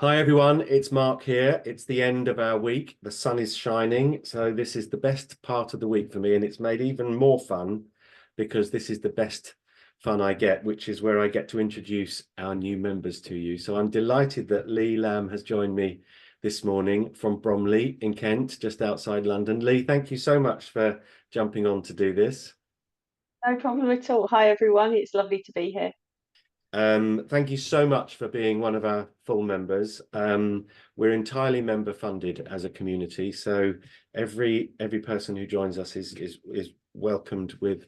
Hi everyone, it's Mark here. It's the end of our week. The sun is shining, so this is the best part of the week for me, and it's made even more fun because this is the best fun I get, which is where I get to introduce our new members to you. So I'm delighted that Lee Lamb has joined me this morning from Bromley in Kent, just outside London. Lee, thank you so much for jumping on to do this. No problem at all. Hi, everyone. It's lovely to be here. Thank you so much for being one of our full members. We're entirely member funded as a community, so every person who joins us is welcomed with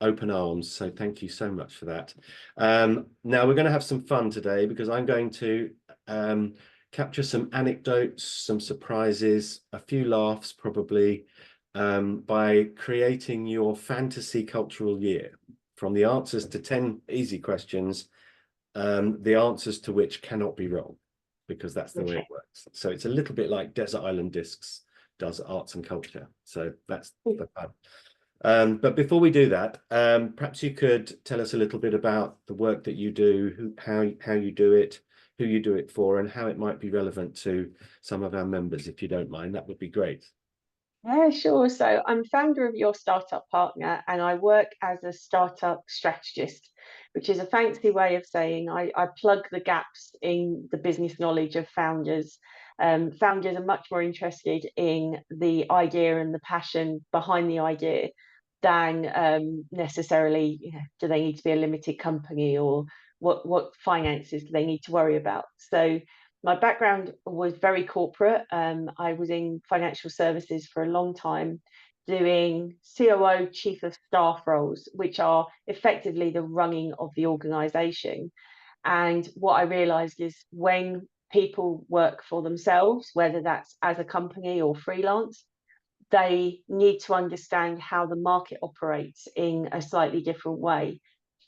open arms. So thank you so much for that. Now we're going to have some fun today because I'm going to capture some anecdotes, some surprises, a few laughs probably, by creating your fantasy cultural year. From the answers to 10 easy questions, the answers to which cannot be wrong, because that's the way it Okay. works. So it's a little bit like Desert Island Discs does arts and culture. So that's the fun. But before we do that, perhaps you could tell us a little bit about the work that you do, how you do it, who you do it for, and how it might be relevant to some of our members. If you don't mind, that would be great. Yeah, sure. So I'm founder of Your Startup Partner, and I work as a startup strategist, which is a fancy way of saying I plug the gaps in the business knowledge of founders. Founders are much more interested in the idea and the passion behind the idea than necessarily, do they need to be a limited company or what finances do they need to worry about? So my background was very corporate. I was in financial services for a long time, doing COO, chief of staff roles, which are effectively the running of the organization. And what I realized is when people work for themselves, whether that's as a company or freelance, they need to understand how the market operates in a slightly different way.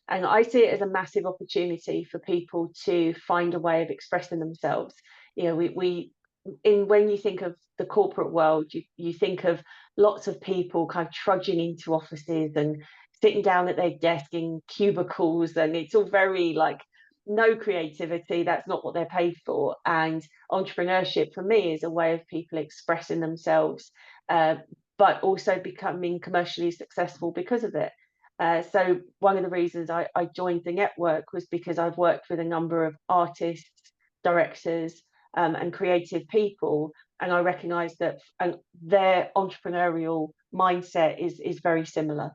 And I see it as a massive opportunity for people to find a way of expressing themselves. We in when you think of the corporate world, you think of lots of people kind of trudging into offices and sitting down at their desk in cubicles, and it's all very like no creativity. That's not what they're paid for. And entrepreneurship for me is a way of people expressing themselves, uh, but also becoming commercially successful because of it. So one of the reasons I joined the network was because I've worked with a number of artists, directors, and creative people, and I recognise that their entrepreneurial mindset is very similar.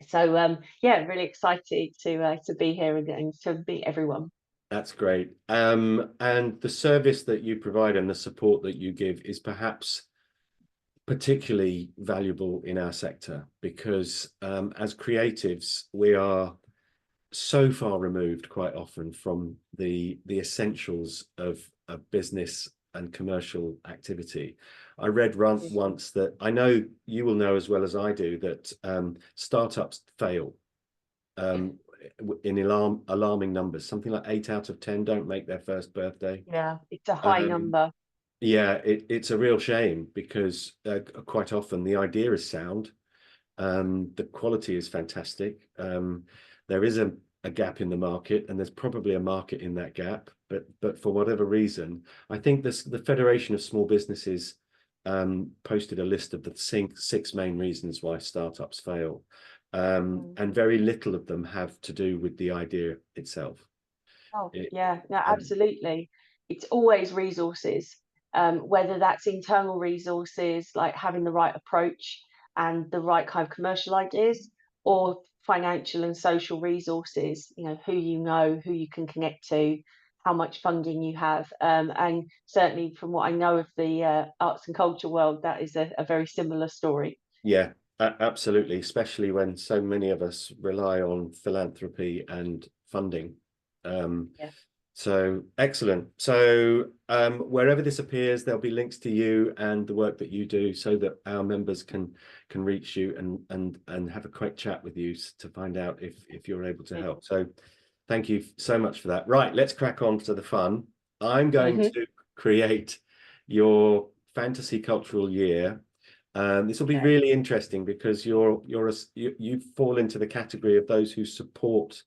So yeah, really excited to be here and to meet everyone. That's great. And the service that you provide and the support that you give is perhaps particularly valuable in our sector because as creatives, we are so far removed quite often from the essentials of business and commercial activity. I read once that I know you will know as well as I do that startups fail in alarming numbers. Something like 8 out of 10 don't make their first birthday. Yeah, it's a high Um, number. yeah, it's a real shame because quite often the idea is sound, the quality is fantastic. There is a gap in the market, and there's probably a market in that gap. But for whatever reason, I think the Federation of Small Businesses posted a list of the six main reasons why startups fail, Mm. and very little of them have to do with the idea itself. Oh, It, yeah, no, um, absolutely. It's always resources, whether that's internal resources, like having the right approach and the right kind of commercial ideas, or financial and social resources, who you can connect to, how much funding you have. And certainly from what I know of the arts and culture world, that is a very similar story. Yeah, absolutely, especially when so many of us rely on philanthropy and funding. Um, Yeah. so excellent. So wherever this appears, there'll be links to you and the work that you do so that our members can reach you and have a quick chat with you to find out if you're able to help. So thank you so much for that. Right, let's crack on to the fun. I'm going Hmm. to create your fantasy cultural year. This will be Okay. really interesting because you fall into the category of those who support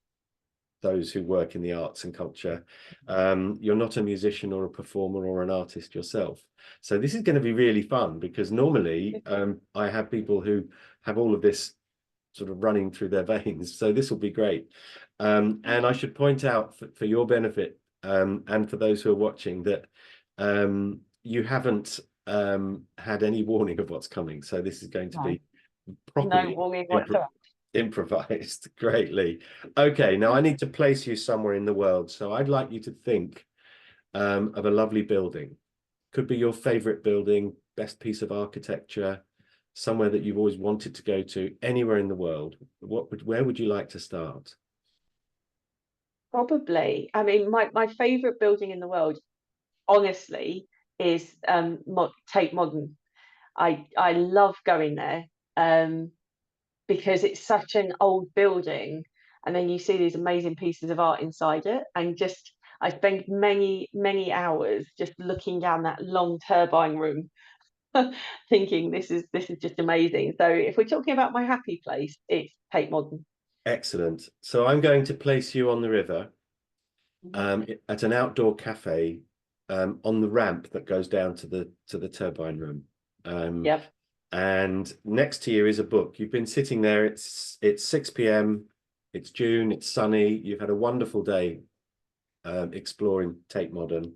those who work in the arts and culture. You're not a musician or a performer or an artist yourself. So this is going to be really fun, because normally I have people who have all of this sort of running through their veins. So this will be great. And I should point out for your benefit, and for those who are watching, that you haven't had any warning of what's coming. So this is going to be properly no warning whatsoever. improvised greatly. Okay, now I need to place you somewhere in the world. So I'd like you to think of a lovely building. Could be your favorite building, best piece of architecture, somewhere that you've always wanted to go to, anywhere in the world. Where would you like to start? Probably. I mean, my favorite building in the world, honestly, is Tate Modern. I love going there because it's such an old building, and then you see these amazing pieces of art inside it, and just I spend many hours just looking down that long turbine room, thinking this is just amazing. So if we're talking about my happy place, it's Tate Modern. Excellent. So I'm going to place you on the river, at an outdoor cafe, on the ramp that goes down to the turbine room. Yep. And next to you is a book. You've been sitting there. It's 6 p.m. It's June. It's sunny. You've had a wonderful day exploring Tate Modern,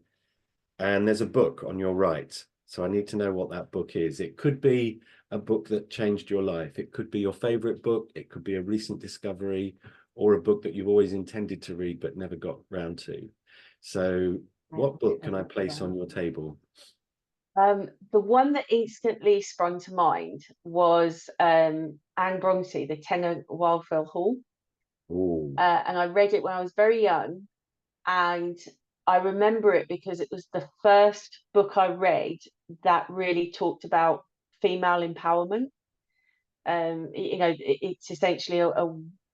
and there's a book on your right. So I need to know what that book is. It could be a book that changed your life. It could be your favorite book. It could be a recent discovery, or a book that you've always intended to read but never got round to. So what book can I place on your table? The one that instantly sprung to mind was Anne Bronte, The Tenant of Wildfell Hall. Oh, And I read it when I was very young, and I remember it because it was the first book I read that really talked about female empowerment. It's essentially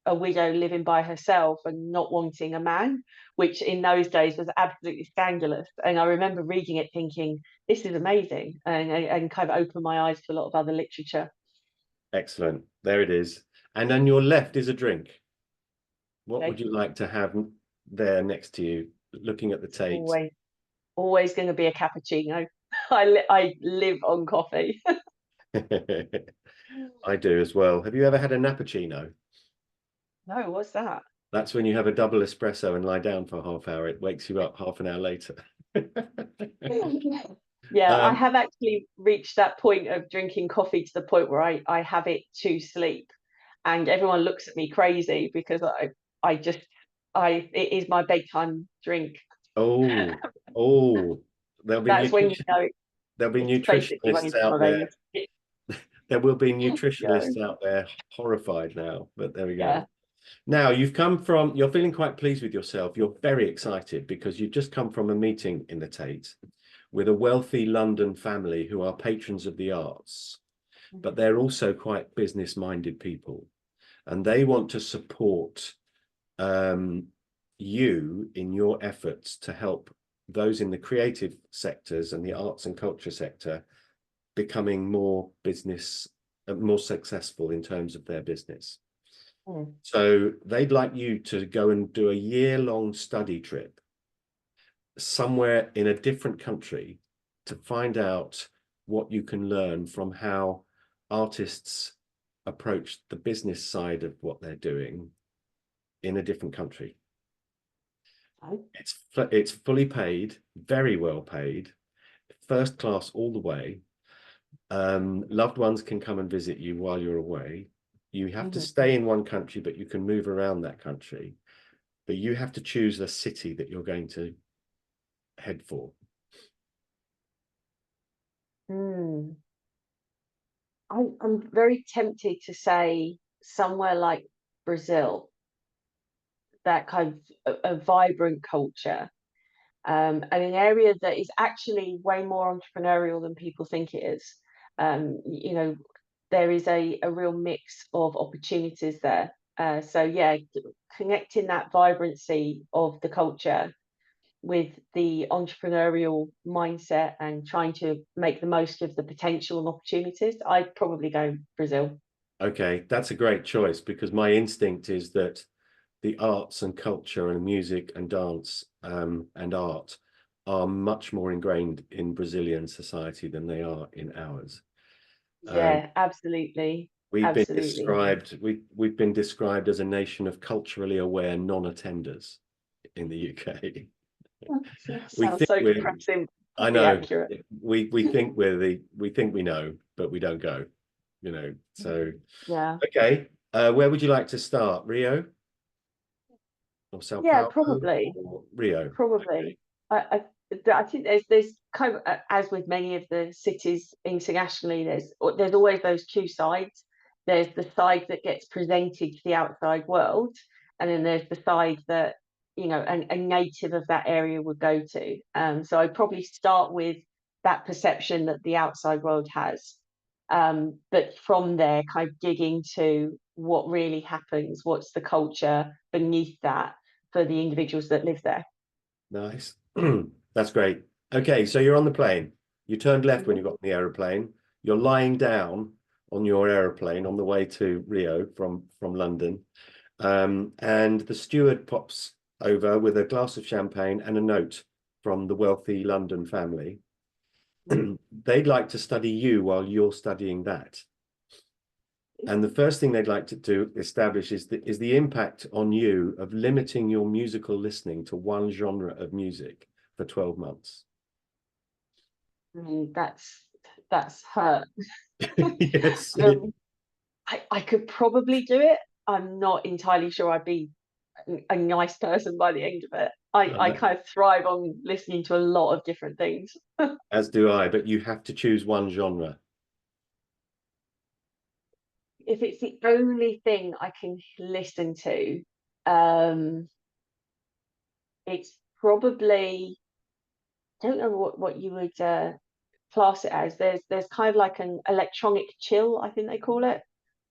a widow living by herself and not wanting a man, which in those days was absolutely scandalous. And I remember reading it thinking, this is amazing, and kind of opened my eyes to a lot of other literature. excellent. There it is. And on your left is a drink. What Okay. would you like to have there next to you, looking at the Tate? Always going to be a cappuccino. I live on coffee. I do as well. Have you ever had a nappuccino? No, what's that? That's when you have a double espresso and lie down for a half hour. It wakes you up half an hour later. Yeah, I Um, have actually reached that point of drinking coffee to the point where I have it to sleep, and everyone looks at me crazy because it is my bedtime drink. oh, oh, there'll be That's when you know there'll be it's basically nutritionists running through out my there. veins. There will be Yeah, nutritionists out there horrified now, but there we go. yeah. Now you're feeling quite pleased with yourself. You're very excited because you've just come from a meeting in the Tate with a wealthy London family who are patrons of the arts, but they're also quite business-minded people, and they want to support you in your efforts to help those in the creative sectors and the arts and culture sector becoming more successful in terms of their business. So they'd like you to go and do a year-long study trip somewhere in a different country to find out what you can learn from how artists approach the business side of what they're doing in a different country. It's fully paid, very well paid, first class all the way. Loved ones can come and visit you while you're away. You have to stay in one country, but you can move around that country. But you have to choose a city that you're going to head for. I'm very tempted to say somewhere like Brazil, that kind of a vibrant culture, and an area that is actually way more entrepreneurial than people think it is. There is a real mix of opportunities there. So yeah, connecting that vibrancy of the culture with the entrepreneurial mindset and trying to make the most of the potential and opportunities, I'd probably go Brazil. Okay, that's a great choice, because my instinct is that the arts and culture and music and dance and art are much more ingrained in Brazilian society than they are in ours. Yeah, absolutely. We've been Absolutely. described we've been described as a nation of culturally aware non-attenders in the UK. We Sounds think so we're depressing. I Be know accurate. we think we think we know, but we don't go, So Yeah. okay, where would you like to start? Rio or Sao Yeah, Paulo probably. or Rio? Probably. I think there's kind of as with many of the cities internationally, there's always those two sides. There's the side that gets presented to the outside world, and then there's the side that a native of that area would go to. So I'd probably start with that perception that the outside world has, but from there, kind of dig into what really happens, what's the culture beneath that for the individuals that live there. Nice. That's great. Okay, so you're on the plane. You turned left when Mhm. you got on the aeroplane. You're lying down on your aeroplane on the way to Rio from London. And the steward pops over with a glass of champagne and a note from the wealthy London family. They'd like to study you while you're studying that. And the first thing they'd like to establish is the impact on you of limiting your musical listening to one genre of music for 12 months. That's hurt. Yes. um, I could probably do it. I'm not entirely sure I'd be a nice person by the end of it. I kind of thrive on listening to a lot of different things. As do I, but you have to choose one genre. If it's the only thing I can listen to, um, it's probably, I don't know what you would class it as. There's kind of like an electronic chill, I think they call it,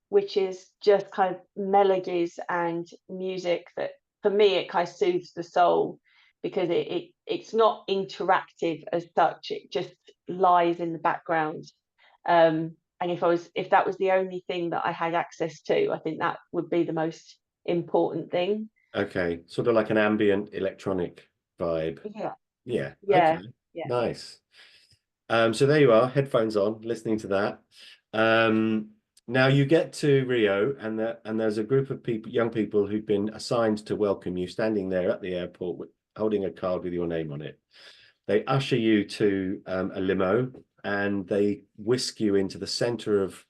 which is just kind of melodies and music that, for me, it kind of soothes the soul because it's not interactive as such. It just lies in the background. And if that was the only thing that I had access to, I think that would be the most important thing. Okay, sort of like an ambient electronic vibe. Yeah, Yeah, okay, yeah, yeah. nice. So there you are, headphones on, listening to that. Now you get to Rio, and there's a group of people, young people, who've been assigned to welcome you, standing there at the airport, holding a card with your name on it. They usher you to a limo, and they whisk you into the center of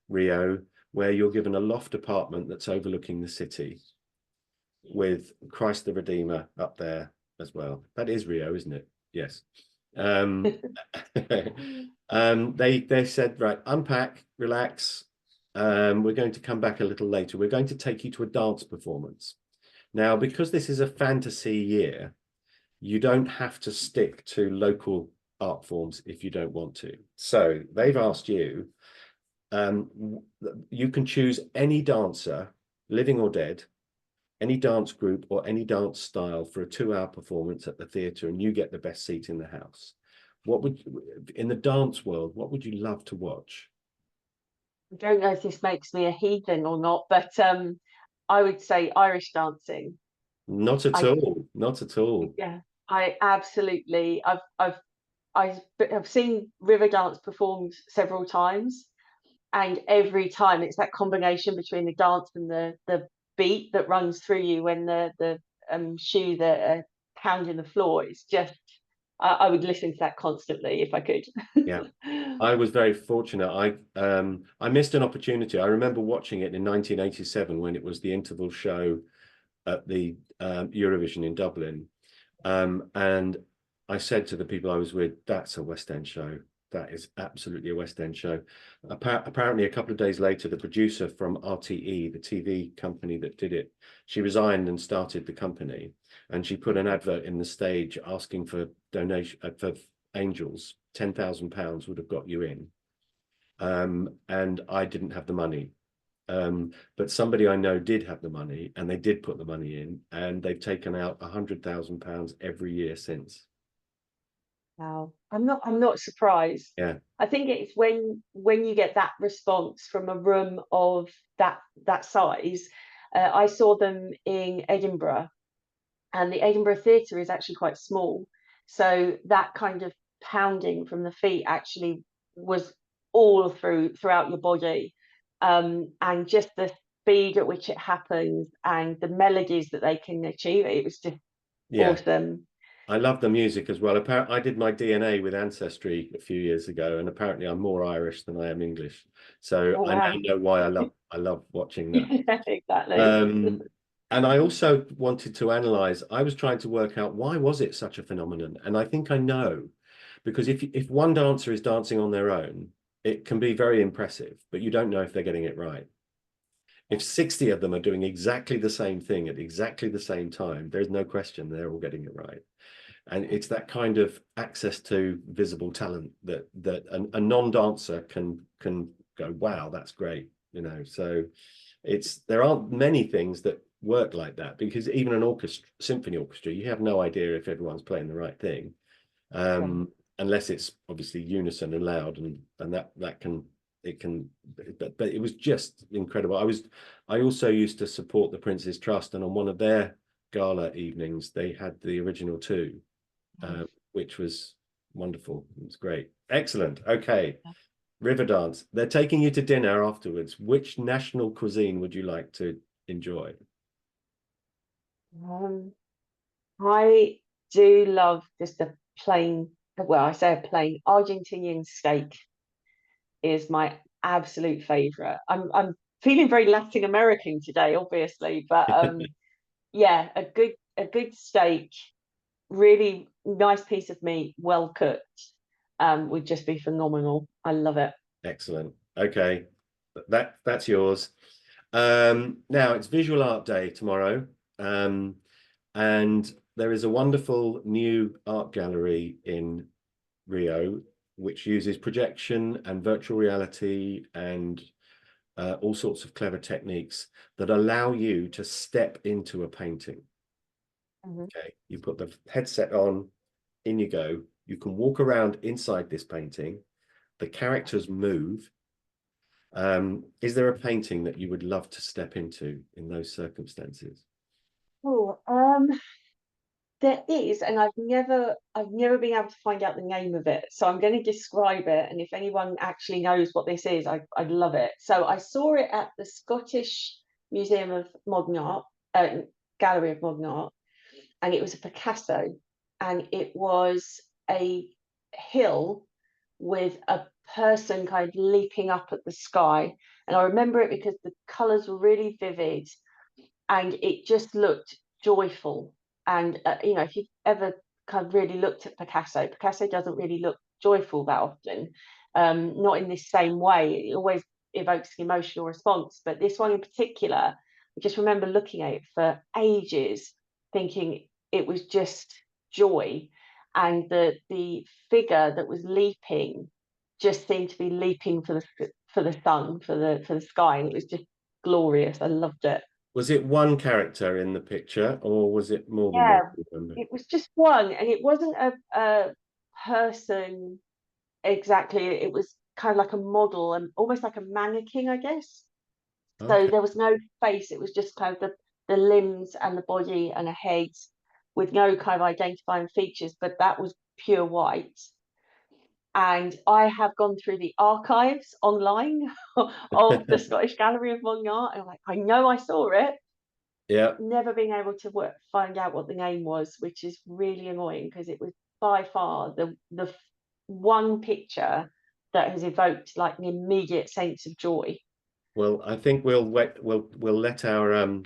Rio, where you're given a loft apartment that's overlooking the city, with Christ the Redeemer up there as well. That is Rio, isn't it? Yes. Um, they said, right, unpack, relax. We're going to come back a little later. We're going to take you to a dance performance. Now, because this is a fantasy year, you don't have to stick to local art forms if you don't want to. So they've asked you, you can choose any dancer, living or dead, any dance group or any dance style for a 2-hour performance at the theatre, and you get the best seat in the house. What would, in the dance world, what would you love to watch? I don't know if this makes me a heathen or not, but I would say Irish dancing. Not at I all. Not at all. Yeah, I absolutely. I've seen river dance performed several times, and every time it's that combination between the dance and the beat that runs through you when the shoes are pounding the floor. It's just I would listen to that constantly if I could. Yeah. I was very fortunate. I missed an opportunity. I remember watching it in 1987 when it was the interval show at the Eurovision in Dublin. And I said to the people I was with, that's a West End show. That is absolutely a West End show. Apparently, a couple of days later, the producer from RTE, the TV company that did it, she resigned and started the company. And she put an advert in the stage asking for donation for angels. £10,000 would have got you in. And I didn't have the money. But somebody I know did have the money, and they did put the money in, and they've taken out £100,000 every year since. Wow, I'm not surprised. Yeah, I think it's when you get that response from a room of that size, I saw them in Edinburgh, and the Edinburgh Theatre is actually quite small, so that kind of pounding from the feet actually was all throughout your body, and just the speed at which it happens and the melodies that they can achieve, it was just Yeah. awesome. I love the music as well. I did my DNA with Ancestry a few years ago, and apparently I'm more Irish than I am English. So Oh I now wow. know why I love watching that. Yeah, exactly. Um, and I also wanted to analyze. I was trying to work out why was it such a phenomenon, and I think I know, because if one dancer is dancing on their own, it can be very impressive, but you don't know if they're getting it right. If 60 of them are doing exactly the same thing at exactly the same time, there's no question they're all getting it right. And it's that kind of access to visible talent that a non-dancer can go, wow, that's great, you know. So there aren't many things that work like that, because even an orchestra, symphony orchestra, you have no idea if everyone's playing the right thing, Yeah. unless it's obviously unison and loud, and that can it can but it was just incredible. I also used to support the Prince's Trust, and on one of their gala evenings they had the original two, which was wonderful. It was great. Excellent. Okay. River dance. They're taking you to dinner afterwards. Which national cuisine would you like to enjoy? Um, I do love just a plain, well, I say a plain Argentinian steak is my absolute favorite. I'm feeling very Latin American today, obviously, but yeah, a good steak, really nice piece of meat, well cooked, would just be phenomenal. I love it. Excellent. Okay. That's yours. Now it's Visual Art Day tomorrow. And there is a wonderful new art gallery in Rio, which uses projection and virtual reality and all sorts of clever techniques that allow you to step into a painting. Mhm. Okay, you put the headset on, in you go. You can walk around inside this painting. The characters move. Is there a painting that you would love to step into in those circumstances? Oh, there is, and I've never been able to find out the name of it. So I'm going to describe it, and if anyone actually knows what this is, I'd love it. So I saw it at the Scottish Museum of Modern Art, Gallery of Modern Art, and it was a Picasso, and it was a hill with a person kind of leaping up at the sky. And I remember it because the colours were really vivid, and it just looked joyful. And if you've ever kind of really looked at Picasso, Picasso doesn't really look joyful that often, not in this same way. It always evokes an emotional response, but this one in particular, I just remember looking at it for ages, thinking it was just joy, and the figure that was leaping just seemed to be leaping for the sun, for the sky, and it was just glorious. I loved it. Was it one character in the picture, or was it more than one? Yeah, it was just one, and it wasn't a person exactly. It was kind of like a model and almost like a mannequin, I guess. So Okay. there was no face. It was just kind of the limbs and the body and a head with no kind of identifying features, but that was pure white. And I have gone through the archives online of the Scottish Gallery of Modern Art, and I'm like, I know I saw it, Yeah. never being able to find out what the name was, which is really annoying because it was by far the one picture that has evoked like an immediate sense of joy. Well, I think we'll let our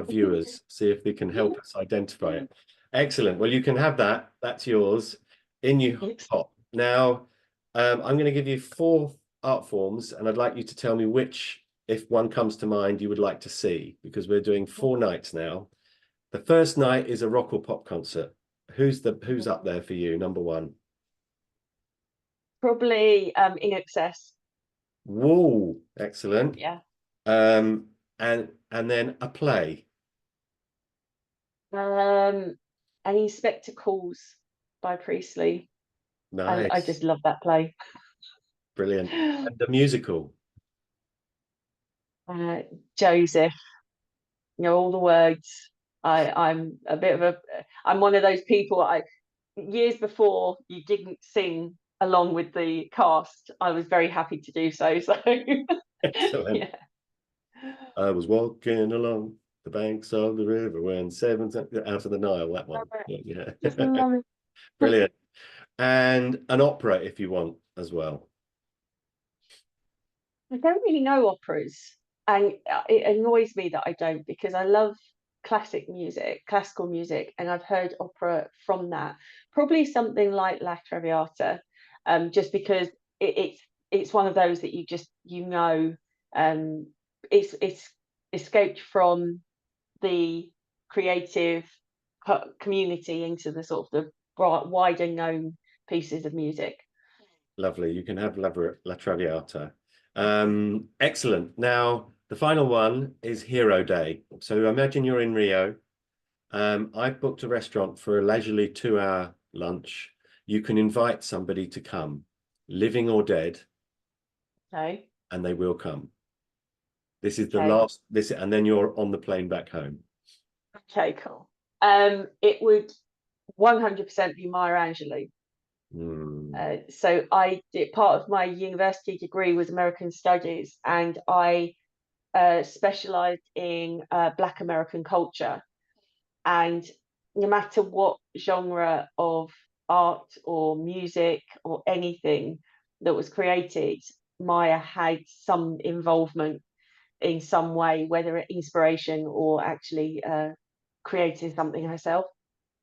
viewers see if they can help us identify it. Excellent. Well, you can have that. That's yours. In you hop. Now, I'm going to give you 4 art forms, and I'd like you to tell me which, if one comes to mind, you would like to see, because we're doing 4 nights now. The first night is a rock or pop concert. Who's up there for you? Number 1. Probably in excess. Whoa, excellent. Yeah. And then a play. Um, any spectacles by Priestley. I Nice. just love that play. Brilliant. And the musical. Uh, Joseph. all the words. I'm a bit of I'm one of those people. Years before you didn't sing along with the cast, I was very happy to do so. So Excellent. yeah. I was walking along the banks of the river when out of the Nile, that one. Yeah. Just love it. Brilliant. And an opera if you want as well. I don't really know operas, and it annoys me that I don't, because I love classical music, and I've heard opera from that. Probably something like La Traviata, just because it's one of those that um, it's escaped from the creative community into the sort of the wider known pieces of music. Lovely. You can have La Traviata. Excellent. Now, the final one is Hero Day. So imagine you're in Rio. I've booked a restaurant for a leisurely 2-hour lunch. You can invite somebody to come, living or dead, Okay. and they will come. This is the Okay. last, and then you're on the plane back home. Okay, cool. It would 100% be Maya Angelou. So I did part of my university degree was American Studies, and I specialized in Black American culture. And no matter what genre of art or music or anything that was created, Maya had some involvement in some way, whether it inspiration or actually creating something herself.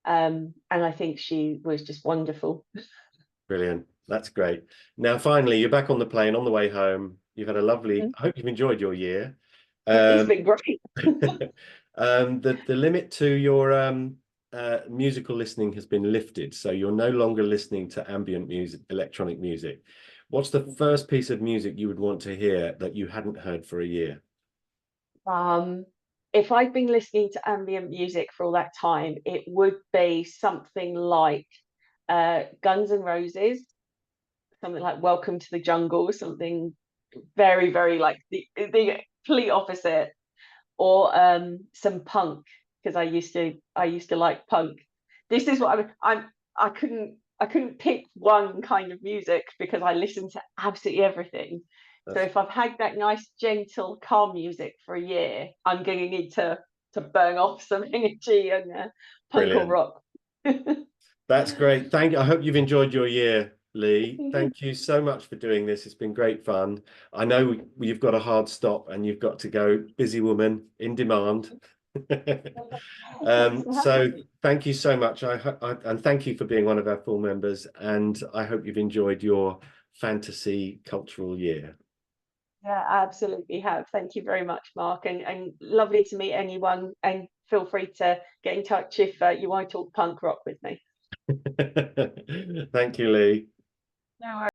And I think she was just wonderful. Brilliant. That's great. Now, finally, you're back on the plane on the way home. You've had a lovely, I hope you've enjoyed your year. It's been great. The limit to your musical listening has been lifted, so you're no longer listening to ambient music, electronic music. What's the first piece of music you would want to hear that you hadn't heard for a year? If I'd been listening to ambient music for all that time, it would be something like Guns N' Roses, something like Welcome to the Jungle, something very, very like the complete opposite, or some punk, because I used to like punk. This is what I couldn't pick one kind of music because I listened to absolutely everything. So if I've had that nice, gentle, calm music for a year, I'm going to need to burn off some energy and punk or Brilliant. rock. That's great. I hope you've enjoyed your year, Lee. Thank you so much for doing this. It's been great fun. I know you've got a hard stop and you've got to go. Busy woman in demand. So thank you so much. And thank you for being one of our full members. And I hope you've enjoyed your fantasy cultural year. Yeah, I absolutely have. Thank you very much, Mark, and lovely to meet anyone. And feel free to get in touch if you want to talk punk rock with me. Thank you, Lee. No worries.